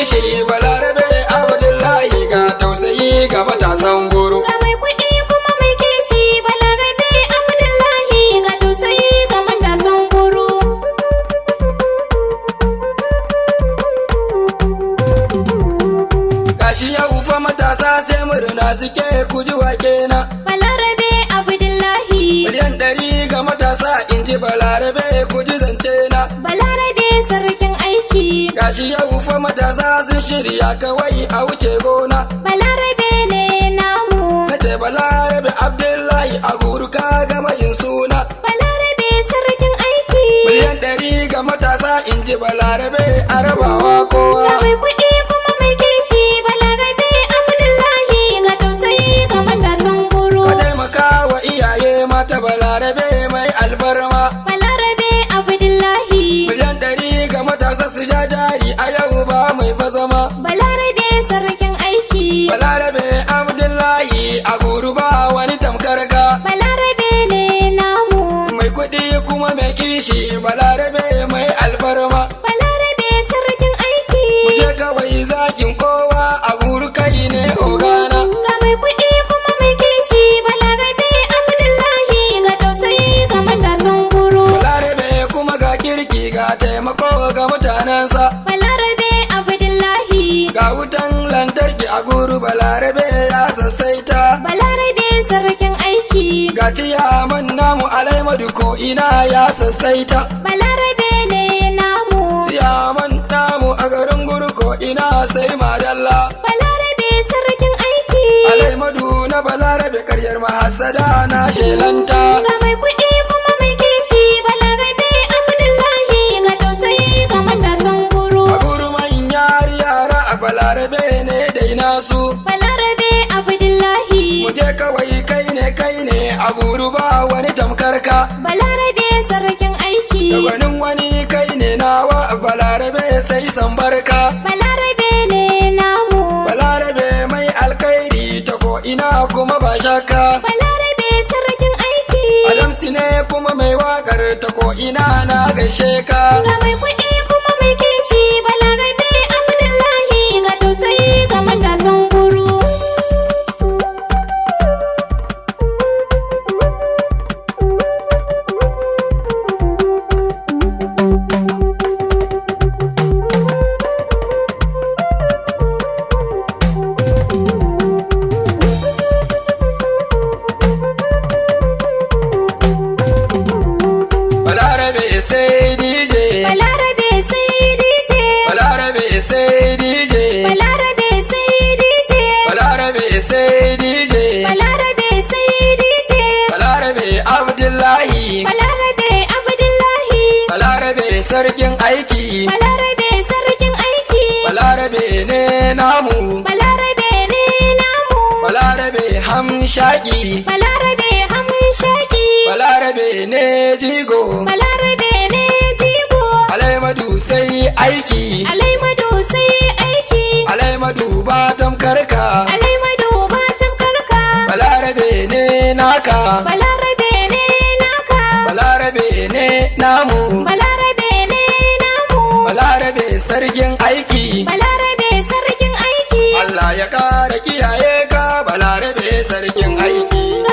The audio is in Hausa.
kishi balarabe Abdullahi ga tausayi ga matasan guru. Ga mai kuɗi kuma mai kishi balarabe Abdullahi ga tausayi ga matasan guru. Gashi yau fa matasa sai murna suke kuji wake na. Balarabe Abdullahi. Miliyan 100 ga matasa inji balarabe kuji zance na. Balarabe sarkin aiki. Gashi yau fa matasa sun shirya kawai a wuce gona. Balarabe ne namu. Nace balarabe Abdullahi a guru ka gama yin suna. Balarabe sarkin aiki. Miliyan 100 ga matasa inji balarabe a rabawa kowa. Ga mai kuɗi kuma mai kishi balarabe Abdullahi ga tausayi ga matasan guru. Ka taimaka wa iyaye mata balarabe mai albarma. Balarabe Abdullahi. Miliyan 100 ga matasa su ja jari a yau ba mai fazama. Balarabe sarkin aiki. Balarabe Abdullahi a guru ba wani tamkar ka. Balarabe ne namu. Mai kuɗi kuma mai kishi balarabe mai alfarma. Balarabe sarkin aiki. Muje kawai zakin kowa a guru kai ne ogana. Ga mai kuɗi kuma mai kishi balarabe Abdullahi ga tausayi ga matasan guru. Balarabe kuma ga kirki ga taimako ga mutanensa. Balarabe Abdullahi. Ga wutan lantarki a guru balarabe ya sassaita. Balarabe sarkin aiki. Ga ciyaman namu alaimadu ko ina ya sassaita. Balarabe ne namu. Ciyaman namu a garin guru ko ina sai madalla. Balarabe sarkin aiki. Alaimadu na balarabe karyar mahasada na shelanta. Ga mai kuɗi kuma mai kishi balarabe Abdullahi ga tausayi ga matasan guru. A guru manyar yara a balarabe ne dai nasu. Balarabe Abdullahi. Muje kawai kai ne a guru ba wani tamkar ka. Balarabe sarkin aiki. Da gwanin wani kai ne nawa balarabe sai san barka. Balarabe ne namu. Balarabe mai alkairi ta ko ina kuma ba shakka. Balarabe sarkin aiki. Adamsi ne kuma mai wakar ta ko ina na gaishe ka. Ga mai kuɗi kuma mai kishi balarabe Abdullahi ga tausayi ga matasan guru. Balarabe sai DJ. Balarabe sai DJ. Balarabe sai DJ. Balarabe sai DJ. Balarabe sai DJ. Balarabe sai DJ. Balarabe Abdullahi. Balarabe Abdullahi. Balarabe sarkin aiki. Balarabe sarkin aiki. Balarabe ne namu. Balarabe ne namu. Balarabe hamshaki. Balarabe hamshaki. Balarabe ne jigo. Balarabe ne jigo. Alaimadu sai aiki. Alaimadu sai aiki. Alaimadu ba tamkarka. Alaimadu bacin karka. Balarabe ne naka. Balarabe ne naka. Balarabe ne namu. Balarabe ne namu. Balarabe sarkin aiki. Balarabe sarkin aiki. Allah ya ƙara kiyaye ka balarabe sarkin aiki. Ga